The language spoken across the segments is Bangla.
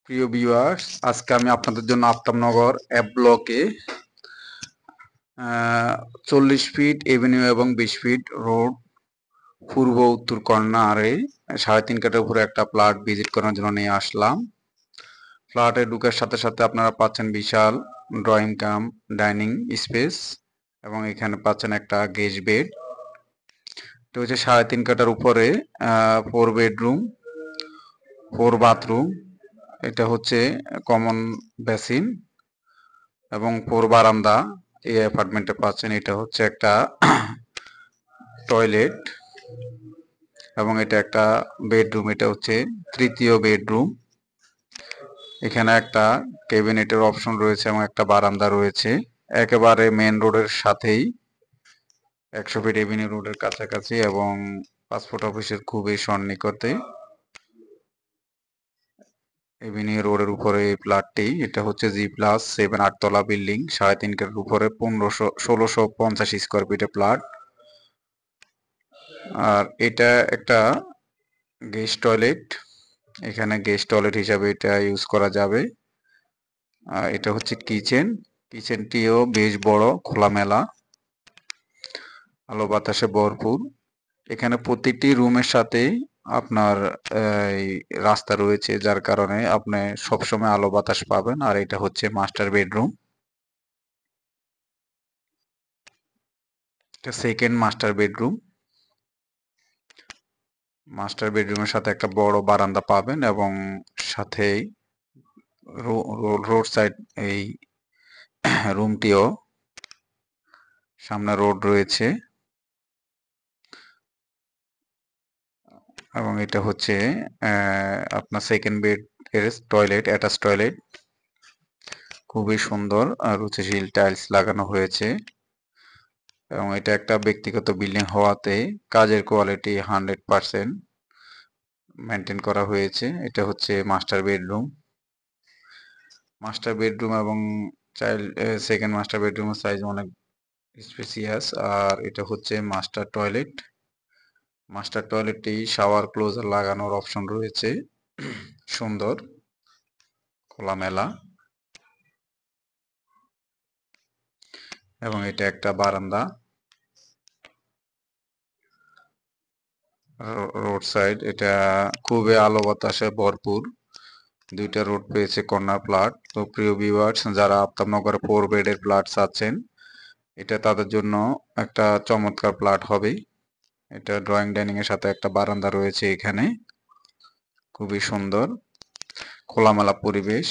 প্রিয় ভিউয়ার্স, আজকে আমি আপনাদের জন্য আফতাবনগর এফ ব্লকে 40 ফিট এভিনিউ এবং 20 ফিট রোড পূর্ব উত্তর কর্নারে 3.5 কাঠার উপরে একটা প্লট ভিজিট করার জন্য নিয়ে আসলাম। ফ্ল্যাটে ঢুকার সাথে সাথে আপনারা পাচ্ছেন বিশাল ড্রয়িং কাম ডাইনিং স্পেস এবং এখানে পাচ্ছেন একটা গেস্ট বেড। এটা হচ্ছে 3.5 কাঠার উপরে 4 বেডরুম 4 বাথরুম। এটা হচ্ছে কমন বেসিন এবং 4 বারান্দা এই অ্যাপার্টমেন্টে পাচ্ছেন। এটা হচ্ছে একটা টয়লেট এবং এটা একটা বেডরুম। এটা হচ্ছে তৃতীয় বেডরুম। এখানে একটা ক্যাবিনেটের অপশন রয়েছে এবং একটা বারান্দা রয়েছে। একেবারে মেন রোডের সাথেই 100 ফিট এভিনিউ রোডের কাছাকাছি এবং পাসপোর্ট অফিসের খুবই সন্নিকটে এভিনিউ রোডের উপরে এই প্লটটি। এটা হচ্ছে G+7 8 তলা বিল্ডিং, 3.5 কাঠার উপরে 1650 স্কোয়ার ফিটের প্লট। আর এটা একটা গেস্ট টয়লেট, এখানে গেস্ট টয়লেট হিসাবে এটা ইউজ করা যাবে। আর এটা হচ্ছে কিচেনটিও বেশ বড়, খোলামেলা, আলো বাতাসে ভরপুর। এখানে প্রতিটি রুমের সাথেই আপনার এই রাস্তা রয়েছে, যার কারণে আপনি সবসময় আলো বাতাস পাবেন। আর এটা হচ্ছে মাস্টার বেডরুম, এটা সেকেন্ড মাস্টার বেডরুম। মাস্টার বেডরুমের সাথে একটা বড় বারান্দা পাবেন এবং সাথেই রোড সাইড এই রুমটিও, সামনে রোড রয়েছে এবং এটা হচ্ছে আপনার সেকেন্ড বেড এর টয়লেট, অ্যাটাচ টয়লেট। খুবই সুন্দর আর রুচিশীল টাইলস লাগানো হয়েছে এবং এটা একটা ব্যক্তিগত বিল্ডিং হওয়াতে কাজের কোয়ালিটি 100% মেনটেন করা হয়েছে। এটা হচ্ছে মাস্টার বেডরুম এবং সেকেন্ড মাস্টার বেডরুমের সাইজ অনেক স্পেসিয়াস। আর এটা হচ্ছে মাস্টার টয়লেটটি শাওয়ার ক্লোজার লাগানোর অপশন রয়েছে, সুন্দর খোলামেলা। এবং এটা একটা বারান্দা, রোড সাইড। এটা খুবই আলো বাতাসে ভরপুর, দুইটা রোড পেয়েছে কর্নার প্লট। তো প্রিয় ভিউয়ার্স, যারা আফতাবনগরে 4 বেডের প্লট চাচ্ছেন, এটা তাদের জন্য একটা চমৎকার প্লট হবে। এটা ড্রয়িং ডাইনিং এর সাথে একটা বারান্দা রয়েছে এখানে, খুবই সুন্দর খোলামেলা পরিবেশ।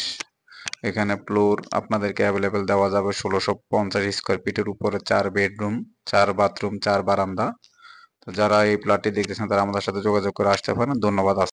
এখানে ফ্লোর আপনাদেরকে অ্যাভেলেবেল দেওয়া যাবে 1650 স্কোয়ার ফিটের উপরে, 4 বেডরুম 4 বাথরুম 4 বারান্দা। তো যারা এই প্লটটি দেখতেছেন তারা আমাদের সাথে যোগাযোগ করে আসতে পারেন। ধন্যবাদ।